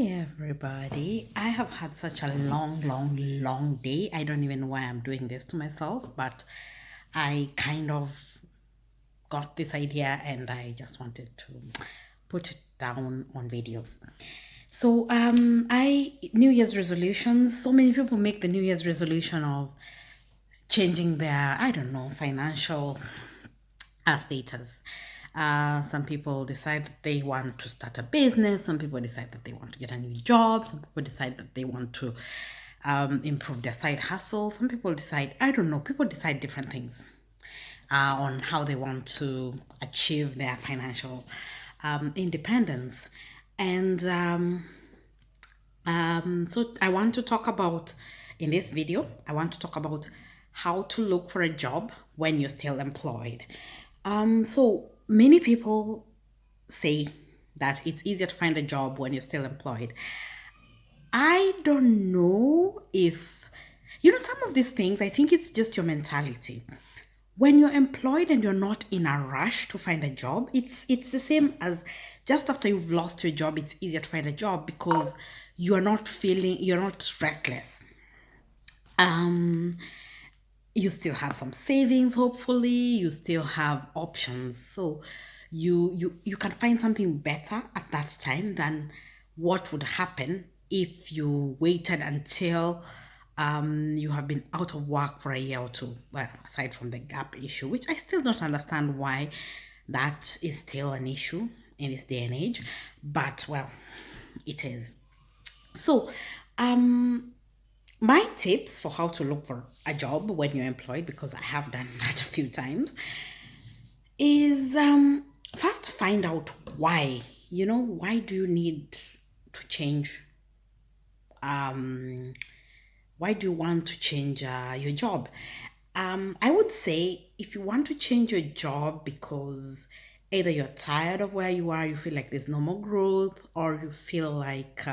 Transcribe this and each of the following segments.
Everybody. I have had such a long day. I don't even know why I'm doing this to myself, but I kind of got this idea and I just wanted to put it down on video. So, I New Year's resolutions. So many people make the New Year's resolution of changing their, I don't know, financial status. Some people decide that they want to start a business. Some people decide that they want to get a new job. Some people decide that they want to improve their side hustle. Some people decide, I don't know, people decide different things on how they want to achieve their financial independence. And so I want to talk about, in this video, I want to talk about how to look for a job when you're still employed. So many people say that it's easier to find a job when you're still employed. I don't know if, some of these things, I think it's just your mentality. When you're employed and you're not in a rush to find a job, it's the same as just after you've lost your job, it's easier to find a job because you're not restless. You still have some savings, hopefully you still have options, so you can find something better at that time than what would happen if you waited until you have been out of work for a year or two. Well, aside from the gap issue, which I still don't understand why that is still an issue in this day and age, but well, it is. So my tips for how to look for a job when you're employed, because I have done that a few times, is first find out why. Why do you need to change? Why do you want to change your job? I would say if you want to change your job because either you're tired of where you are, you feel like there's no more growth, or you feel like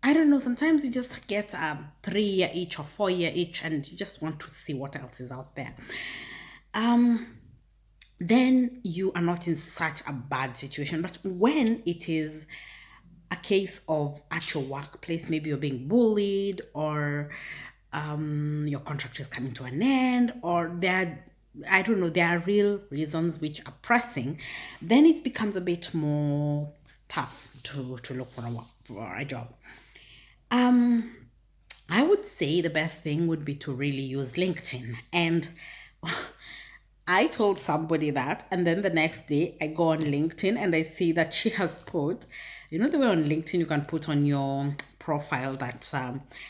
I don't know, sometimes you just get a 3-year itch or 4-year itch and you just want to see what else is out there. Then you are not in such a bad situation. But when it is a case of at your workplace, maybe you're being bullied, or your contract is coming to an end, or I don't know, there are real reasons which are pressing, then it becomes a bit more tough to look for a job. I would say the best thing would be to really use LinkedIn. And I told somebody that, and then the next day I go on LinkedIn and I see that she has put, the way on LinkedIn you can put on your profile that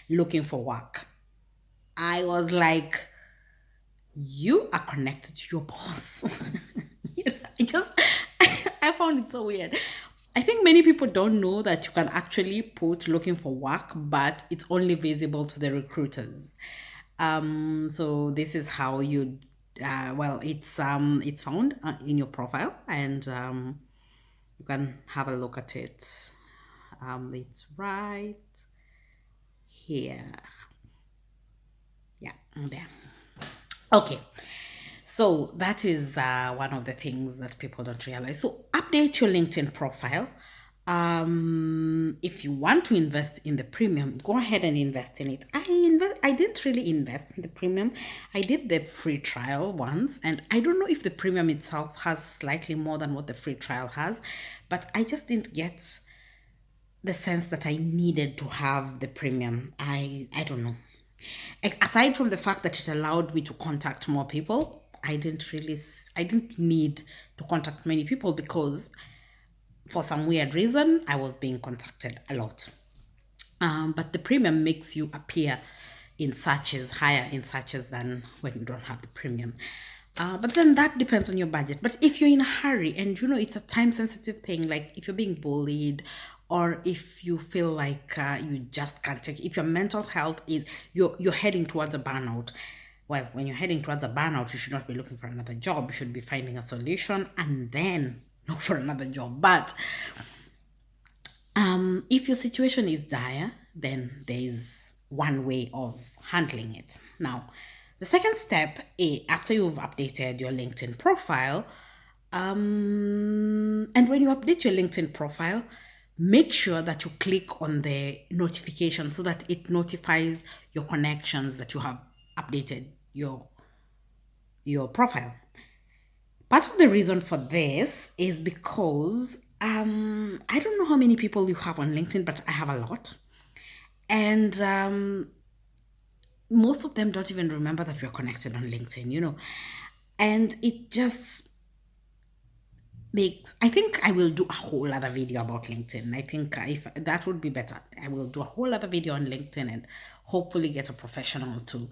looking for work. I was like, you are connected to your boss. I found it so weird. I think many people don't know that you can actually put looking for work, but it's only visible to the recruiters. So this is how you, it's found in your profile, and you can have a look at it. It's right here. Yeah, there. Okay. So that is one of the things that people don't realize. So update your LinkedIn profile. If you want to invest in the premium, go ahead and invest in it. I didn't really invest in the premium. I did the free trial once, and I don't know if the premium itself has slightly more than what the free trial has, but I just didn't get the sense that I needed to have the premium. I don't know. Aside from the fact that it allowed me to contact more people, I didn't need to contact many people because for some weird reason, I was being contacted a lot. But the premium makes you appear in searches, higher in searches than when you don't have the premium. But then that depends on your budget. But if you're in a hurry and it's a time sensitive thing, like if you're being bullied, or if you feel like you just can't take, if your mental health is, you're heading towards a burnout. Well, when you're heading towards a burnout, you should not be looking for another job. You should be finding a solution and then look for another job. But if your situation is dire, then there's one way of handling it. Now, the second step, after you've updated your LinkedIn profile, and when you update your LinkedIn profile, make sure that you click on the notification so that it notifies your connections that you have updated your profile. Part of the reason for this is because I don't know how many people you have on LinkedIn, but I have a lot. And most of them don't even remember that we're connected on LinkedIn. And it just makes, I think I will do a whole other video about LinkedIn. I think if that would be better, I will do a whole other video on LinkedIn and hopefully get a professional to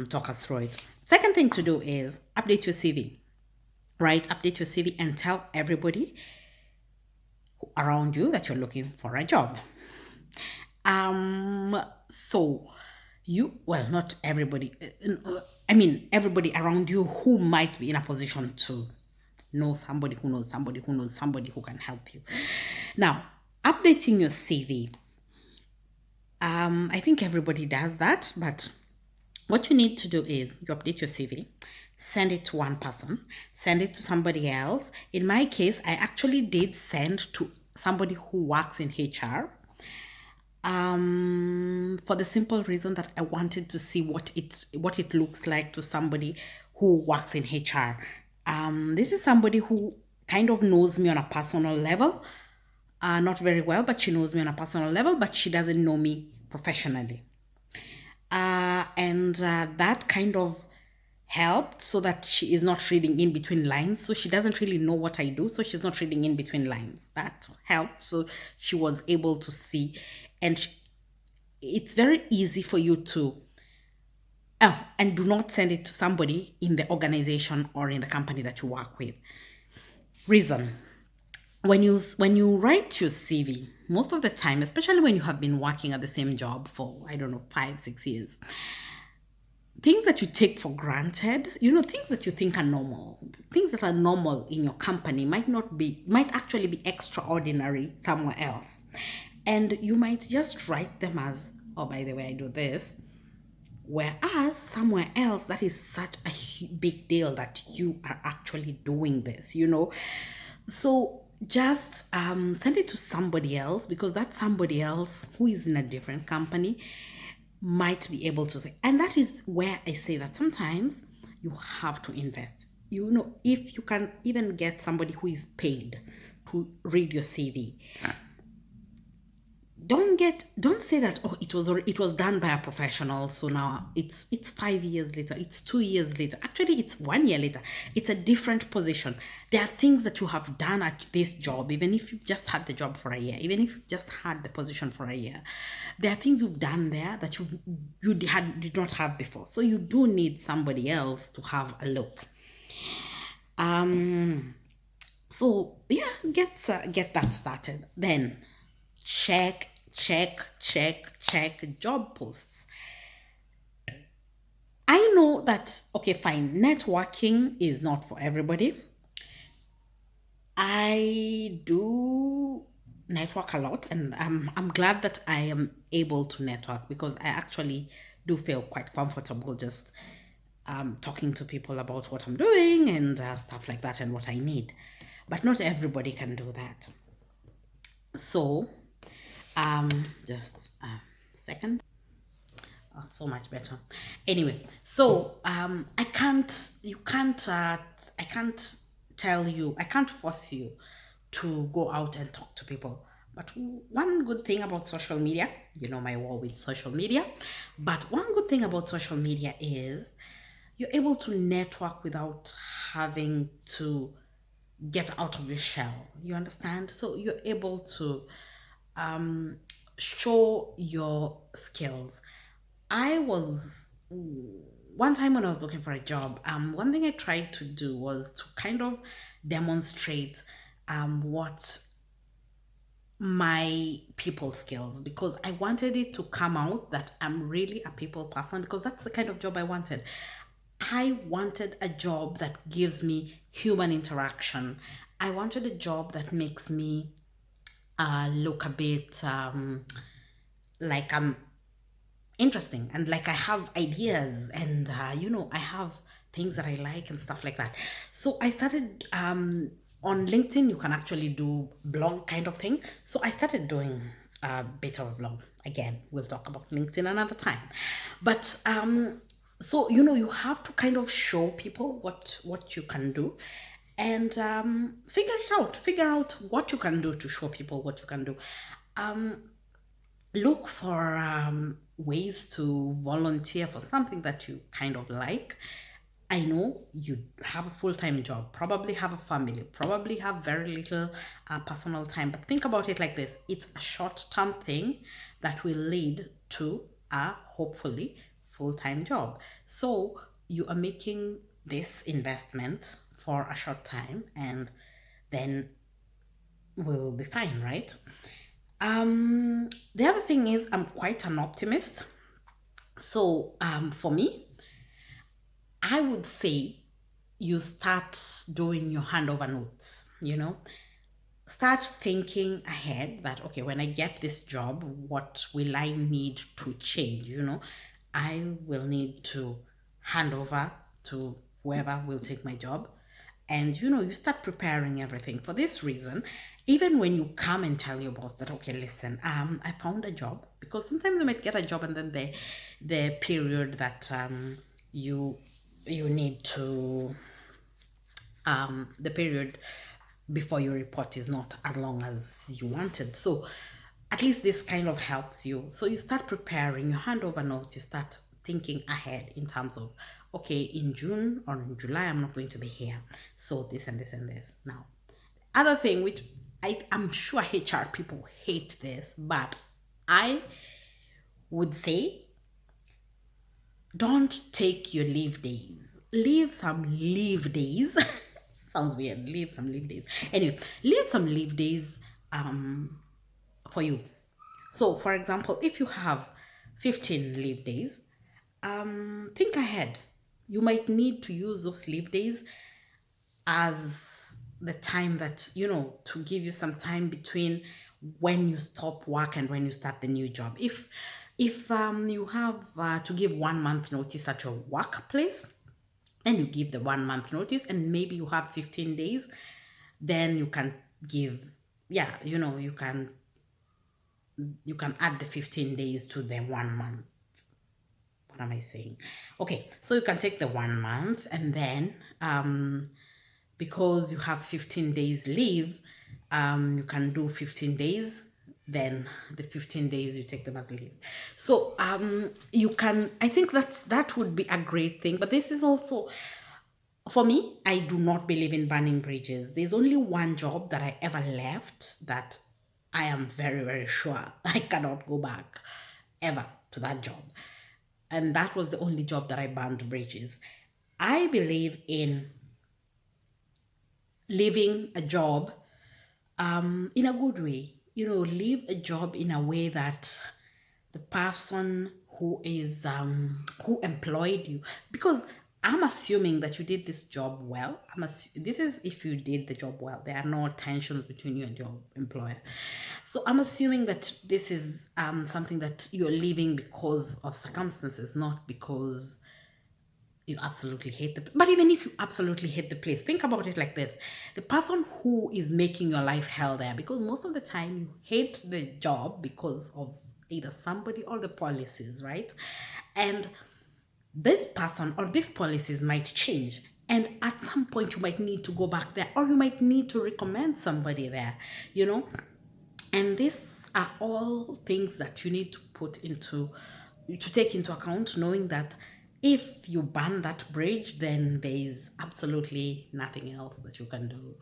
talk us through it. Second thing to do is update your CV, right? Update your CV and tell everybody around you that you're looking for a job. So well, not everybody, I mean, everybody around you who might be in a position to know somebody who knows somebody who knows somebody who can help you. Now, updating your CV. I think everybody does that, but what you need to do is you update your CV, send it to one person, send it to somebody else. In my case, I actually did send to somebody who works in HR. For the simple reason that I wanted to see what it looks like to somebody who works in HR. This is somebody who kind of knows me on a personal level, not very well, but she knows me on a personal level, but she doesn't know me professionally. And that kind of helped so that she is not reading in between lines. So she doesn't really know what I do. So she's not reading in between lines. That helped. So she was able to see. And it's very easy for you to, and do not send it to somebody in the organization or in the company that you work with. Reason. When you write your CV, most of the time, especially when you have been working at the same job for, I don't know, 5-6 years, things that you take for granted, things that you think are normal, things that are normal in your company might actually be extraordinary somewhere else. And you might just write them as, oh, by the way, I do this. Whereas somewhere else, that is such a big deal that you are actually doing this, So just send it to somebody else, because that somebody else who is in a different company might be able to say. And that is where I say that sometimes you have to invest. If you can even get somebody who is paid to read your CV, don't say that, oh, it was done by a professional, so now it's 5 years later, it's 2 years later. Actually, it's 1 year later. It's a different position. There are things that you have done at this job, even if you've just had the job for a year, even if you've just had the position for a year. There are things you've done there that you did not have before. So you do need somebody else to have a look. So yeah, get that started. Then check job posts. I know that, okay, fine, networking is not for everybody. I do network a lot, and I'm glad that I am able to network, because I actually do feel quite comfortable just talking to people about what I'm doing and stuff like that and what I need. But not everybody can do that. So just a second. Oh, so much better. Anyway, so I can't force you to go out and talk to people. But one good thing about social media, my war with social media, but one good thing about social media is you're able to network without having to get out of your shell. You understand? So you're able to show your skills. One time when I was looking for a job, one thing I tried to do was to kind of demonstrate what my people skills, because I wanted it to come out that I'm really a people person, because that's the kind of job I wanted. I wanted a job that gives me human interaction. I wanted a job that makes me look a bit like I'm interesting, and like I have ideas, and I have things that I like and stuff like that. So I started on LinkedIn, you can actually do blog kind of thing. So I started doing a bit of a blog. Again, we'll talk about LinkedIn another time. But so you have to kind of show people what you can do, and figure it out. Figure out what you can do to show people what you can do. Look for ways to volunteer for something that you kind of like. I know you have a full-time job, probably have a family, probably have very little personal time, but think about it like this. It's a short-term thing that will lead to a hopefully full-time job. So you are making this investment for a short time, and then we'll be fine, right? The other thing is I'm quite an optimist. So for me, I would say you start doing your handover notes. Start thinking ahead that, okay, when I get this job, what will I need to change? I will need to hand over to whoever will take my job. And you start preparing everything for this reason. Even when you come and tell your boss that, okay, listen, I found a job, because sometimes you might get a job and then the period that you need to the period before your report is not as long as you wanted. So at least this kind of helps you. So you start preparing your handover notes, you start thinking ahead in terms of, okay, in June or in July, I'm not going to be here. So this and this and this. Now, other thing, which I'm sure HR people hate this, but I would say, don't take your leave days. Leave some leave days. Sounds weird. Leave some leave days. Anyway, leave some leave days for you. So, for example, if you have 15 leave days, think ahead. You might need to use those leave days as the time that, to give you some time between when you stop work and when you start the new job. If you have to give 1 month notice at your workplace, and you give the 1 month notice, and maybe you have 15 days, then you can give, you can add the 15 days to the 1 month. What am I saying? Okay, so you can take the 1 month, and then because you have 15 days leave, you can do 15 days, then the 15 days you take them as leave. So you can, I think that would be a great thing. But this is also, for me, I do not believe in burning bridges. There's only one job that I ever left that I am very, very sure I cannot go back ever to that job. And that was the only job that I burned bridges. I believe in leaving a job in a good way. Leave a job in a way that the person who who employed you, because I'm assuming that you did this job well. This is if you did the job well. There are no tensions between you and your employer. So I'm assuming that this is something that you're leaving because of circumstances, not because you absolutely hate but even if you absolutely hate the place, think about it like this: the person who is making your life hell there, because most of the time you hate the job because of either somebody or the policies, right? And this person or these policies might change, and at some point you might need to go back there, or you might need to recommend somebody there. And these are all things that you need to take into account, knowing that if you burn that bridge, then there is absolutely nothing else that you can do.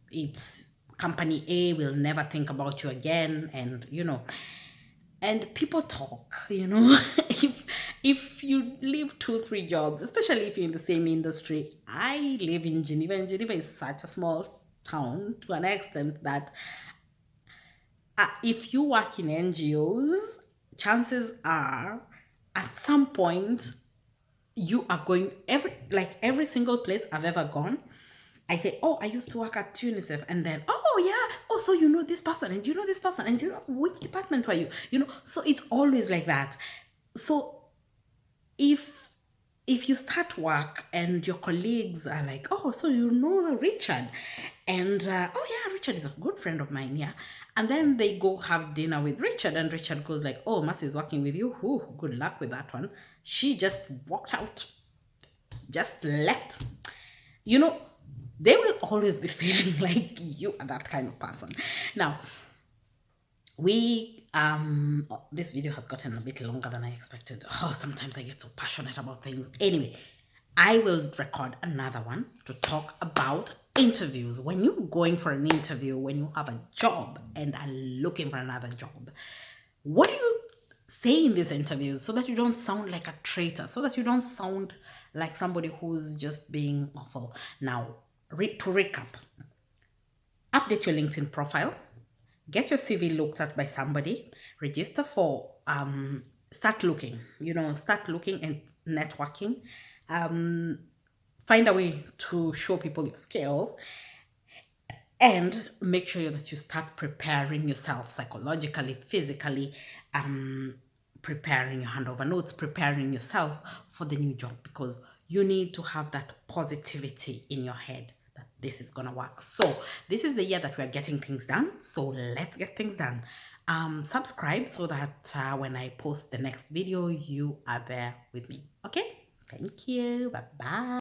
It's company A will never think about you again, and people talk. If you leave 2-3 jobs, especially if you're in the same industry. I live in Geneva, and Geneva is such a small town to an extent that if you work in NGOs, chances are at some point you are going, every single place I've ever gone, I say, oh, I used to work at UNICEF, and then, oh yeah, oh, so you know this person, and you know this person, and you know which department were you? So it's always like that. So if if you start work and your colleagues are like, oh, so you know the Richard, and oh yeah, Richard is a good friend of mine, yeah, and then they go have dinner with Richard, and Richard goes like, oh, Mercy is working with you. Ooh, good luck with that one. She just walked out, just left. You know, they will always be feeling like you are that kind of person. Now, this video has gotten a bit longer than I expected. Oh, sometimes I get so passionate about things. Anyway, I will record another one to talk about interviews. When you're going for an interview, when you have a job and are looking for another job, what do you say in these interviews so that you don't sound like a traitor, so that you don't sound like somebody who's just being awful? Now, to recap, update your LinkedIn profile, get your CV looked at by somebody, register for start looking, start looking and networking, find a way to show people your skills, and make sure that you start preparing yourself psychologically, physically, preparing your handover notes, preparing yourself for the new job, because you need to have that positivity in your head that this is gonna work. So this is the year that we're getting things done. So let's get things done. Subscribe so that when I post the next video, you are there with me. Okay? Thank you. Bye-bye.